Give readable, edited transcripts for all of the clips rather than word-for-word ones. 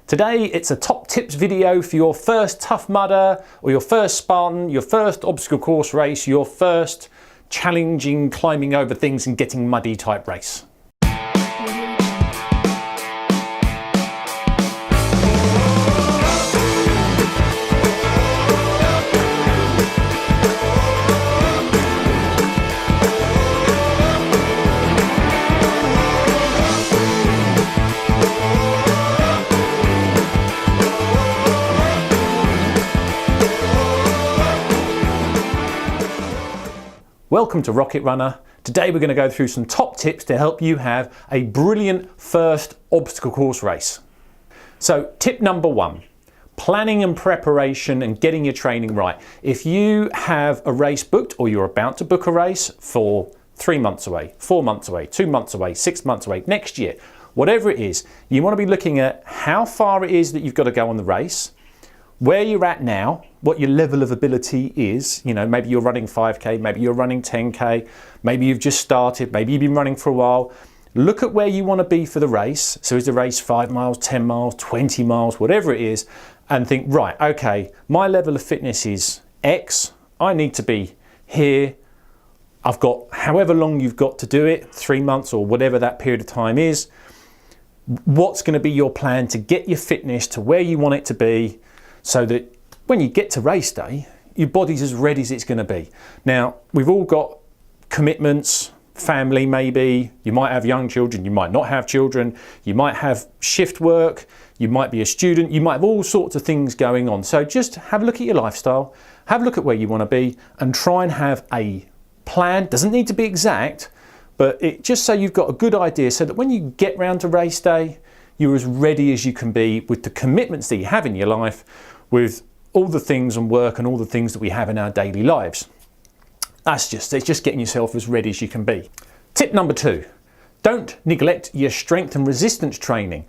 Today it's a top tips video for your first Tough Mudder or your first Spartan, your first obstacle course race, your first challenging climbing over things and getting muddy type race. Welcome to Rocket Runner. Today we're going to go through some top tips to help you have a brilliant first obstacle course race. So tip number one, planning and preparation and getting your training right. If you have a race booked or you're about to book a race for 3 months away, 4 months away, 2 months away, 6 months away, next year, whatever it is, you want to be looking at how far it is that you've got to go on the race, where you're at now, what your level of ability is. You know, maybe you're running 5K, maybe you're running 10K, maybe you've just started, maybe you've been running for a while. Look at where you want to be for the race. So is the race 5 miles, 10 miles, 20 miles, whatever it is, and think, right, okay, my level of fitness is X. I need to be here. I've got however long you've got to do it, 3 months or whatever that period of time is. What's going to be your plan to get your fitness to where you want it to be, so that when you get to race day, your body's as ready as it's going to be. Now, we've all got commitments, family maybe, you might have young children, you might not have children, you might have shift work, you might be a student, you might have all sorts of things going on. So just have a look at your lifestyle, have a look at where you want to be and try and have a plan. Doesn't need to be exact, but just so you've got a good idea so that when you get round to race day, you're as ready as you can be with the commitments that you have in your life, with all the things and work and all the things that we have in our daily lives. It's just getting yourself as ready as you can be. Tip number two, don't neglect your strength and resistance training.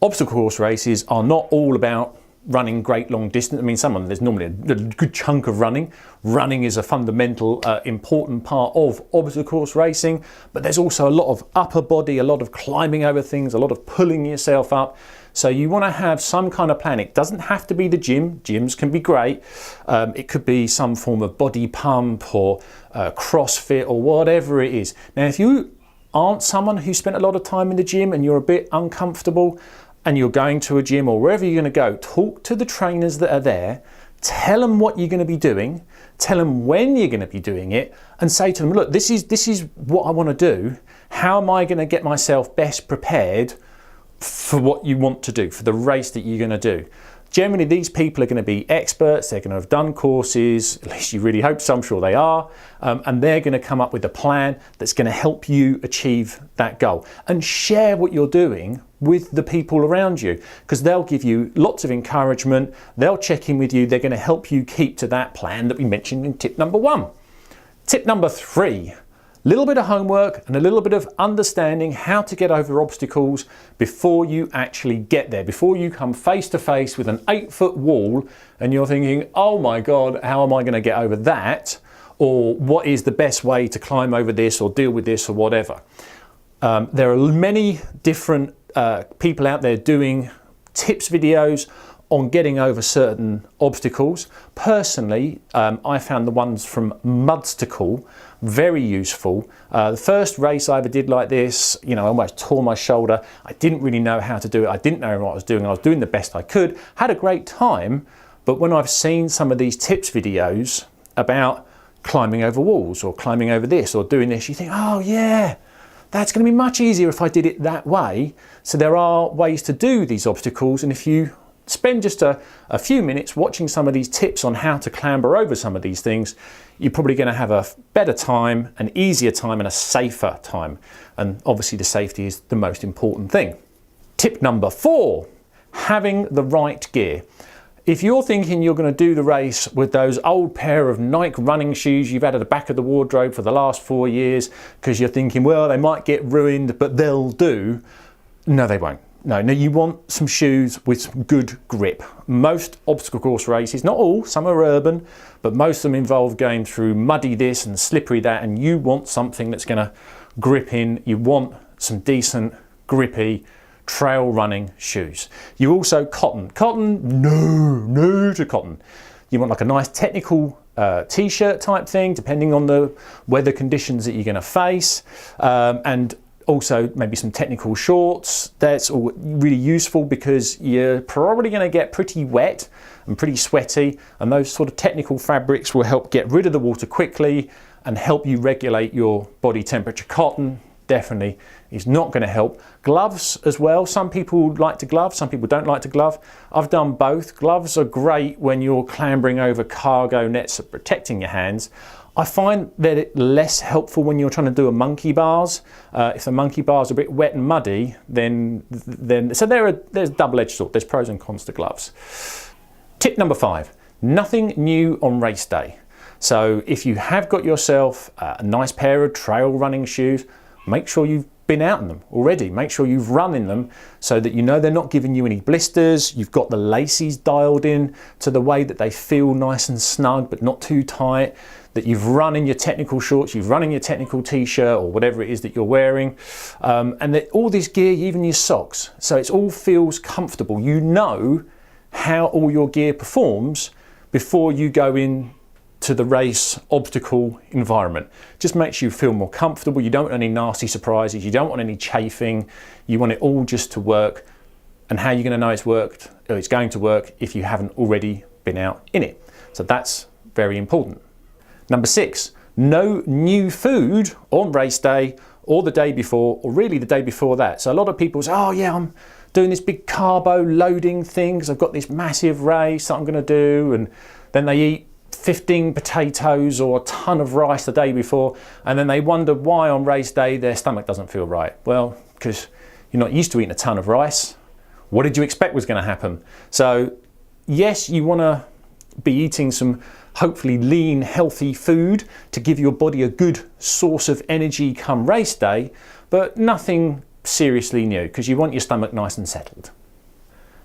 Obstacle course races are not all about running great long distance. I mean, there's normally a good chunk of running. Running is a fundamental, important part of obstacle course racing, but there's also a lot of upper body, a lot of climbing over things, a lot of pulling yourself up. So you want to have some kind of plan. It doesn't have to be the gym. Gyms can be great. It could be some form of body pump or CrossFit or whatever it is. Now, if you aren't someone who spent a lot of time in the gym and you're a bit uncomfortable, and you're going to a gym or wherever you're going to go, talk to the trainers that are there, tell them what you're going to be doing, tell them when you're going to be doing it, and say to them, look, this is what I want to do. How am I going to get myself best prepared for what you want to do, for the race that you're going to do? Generally, these people are going to be experts. They're going to have done courses, at least you really hope so, I'm sure they are, and they're going to come up with a plan that's going to help you achieve that goal. And share what you're doing with the people around you, because they'll give you lots of encouragement, they'll check in with you, they're going to help you keep to that plan that we mentioned in tip number one. Tip number three, a little bit of homework and a little bit of understanding how to get over obstacles before you actually get there, before you come face to face with an 8-foot wall and you're thinking, oh my God, how am I going to get over that? Or what is the best way to climb over this or deal with this or whatever? There are many different people out there doing tips videos on getting over certain obstacles. Personally, I found the ones from Mudstacle very useful. The first race I ever did like this, you know, I almost tore my shoulder. I didn't really know how to do it. I didn't know what I was doing. I was doing the best I could, had a great time. But when I've seen some of these tips videos about climbing over walls or climbing over this or doing this, you think, oh yeah, that's going to be much easier if I did it that way. So there are ways to do these obstacles, and if you spend just a few minutes watching some of these tips on how to clamber over some of these things, you're probably going to have a better time, an easier time and a safer time. And obviously the safety is the most important thing. Tip number four, having the right gear. If you're thinking you're going to do the race with those old pair of Nike running shoes you've had at the back of the wardrobe for the last 4 years, because you're thinking, well, they might get ruined, but they'll do. No, they won't. No, you want some shoes with some good grip. Most obstacle course races, not all, some are urban, but most of them involve going through muddy this and slippery that, and you want something that's going to grip in. You want some decent, grippy trail running shoes. You also cotton. Cotton, no to cotton. You want like a nice technical t-shirt type thing, depending on the weather conditions that you're going to face, and also maybe some technical shorts. That's all really useful because you're probably going to get pretty wet and pretty sweaty, and those sort of technical fabrics will help get rid of the water quickly and help you regulate your body temperature. Cotton definitely is not going to help. Gloves as well. Some people like to glove, some people don't like to glove. I've done both. Gloves are great when you're clambering over cargo nets of protecting your hands. I find that it's less helpful when you're trying to do a monkey bars. If the monkey bars are a bit wet and muddy, then so there's double-edged sword. There's pros and cons to gloves. Tip number 5, nothing new on race day. So if you have got yourself a nice pair of trail running shoes, make sure you've been out in them already. Make sure you've run in them so that you know they're not giving you any blisters. You've got the laces dialed in to the way that they feel nice and snug but not too tight. That you've run in your technical shorts, you've run in your technical t-shirt or whatever it is that you're wearing, and that all this gear, even your socks, so it all feels comfortable. You know how all your gear performs before you go in to the race obstacle environment. Just makes you feel more comfortable. You don't want any nasty surprises. You don't want any chafing. You want it all just to work. And how are you going to know it's worked, or it's going to work, if you haven't already been out in it? So that's very important. Number 6, no new food on race day or the day before, or really the day before that. So a lot of people say, oh yeah, I'm doing this big carbo loading thing because I've got this massive race that I'm going to do, and then they eat 15 potatoes or a ton of rice the day before, and then they wonder why on race day their stomach doesn't feel right. Well, because you're not used to eating a ton of rice. What did you expect was going to happen? So yes, you want to be eating some hopefully lean, healthy food to give your body a good source of energy come race day, but nothing seriously new because you want your stomach nice and settled.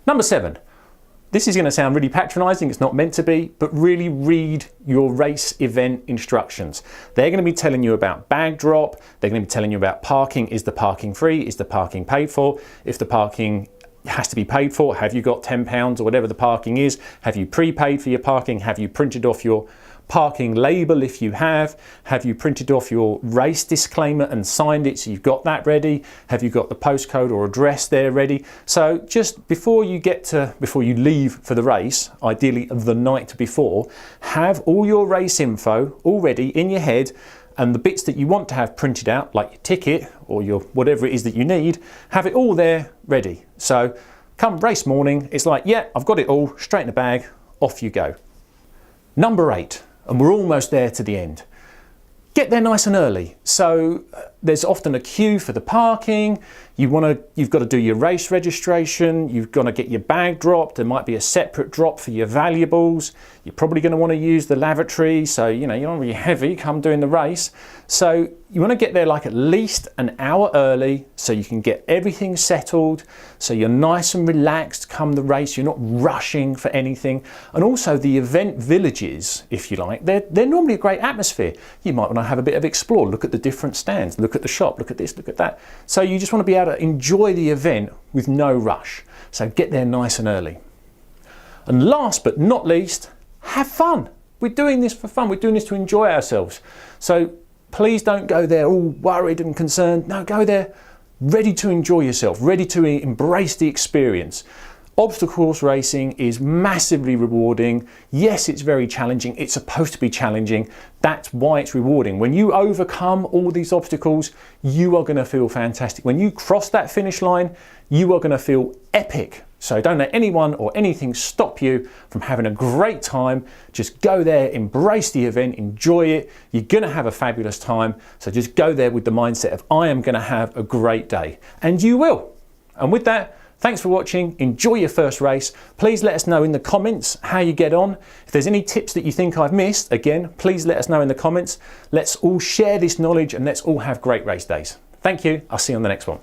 Number 7. This is going to sound really patronising, it's not meant to be, but really read your race event instructions. They're going to be telling you about bag drop, they're going to be telling you about parking. Is the parking free? Is the parking paid for? If the parking has to be paid for, have you got £10 or whatever the parking is? Have you prepaid for your parking? Have you printed off your parking label if you have? Have you printed off your race disclaimer and signed it so you've got that ready? Have you got the postcode or address there ready? So just before you leave for the race, ideally the night before, have all your race info already in your head, and the bits that you want to have printed out, like your ticket or your whatever it is that you need, have it all there ready. So come race morning, it's like, yeah, I've got it all, straight in the bag, off you go. Number 8, and we're almost there to the end. Get there nice and early. So there's often a queue for the parking. You've got to do your race registration. You've got to get your bag dropped. There might be a separate drop for your valuables. You're probably going to want to use the lavatory. So, you know, you're not really heavy come doing the race. So you want to get there like at least an hour early so you can get everything settled. So you're nice and relaxed come the race. You're not rushing for anything. And also the event villages, if you like, they're normally a great atmosphere. You might want to have a bit of explore, look at the different stands, look at the shop, look at this, look at that. So you just want to be able to enjoy the event with no rush. So get there nice and early. And last but not least, have fun. We're doing this for fun. We're doing this to enjoy ourselves. So please don't go there all worried and concerned. No, go there ready to enjoy yourself, ready to embrace the experience. Obstacle course racing is massively rewarding. Yes, it's very challenging. It's supposed to be challenging. That's why it's rewarding. When you overcome all these obstacles, you are going to feel fantastic. When you cross that finish line, you are going to feel epic. So don't let anyone or anything stop you from having a great time. Just go there, embrace the event, enjoy it. You're going to have a fabulous time. So just go there with the mindset of, I am going to have a great day. And you will. And with that, thanks for watching. Enjoy your first race. Please let us know in the comments how you get on. If there's any tips that you think I've missed, again, please let us know in the comments. Let's all share this knowledge and let's all have great race days. Thank you. I'll see you on the next one.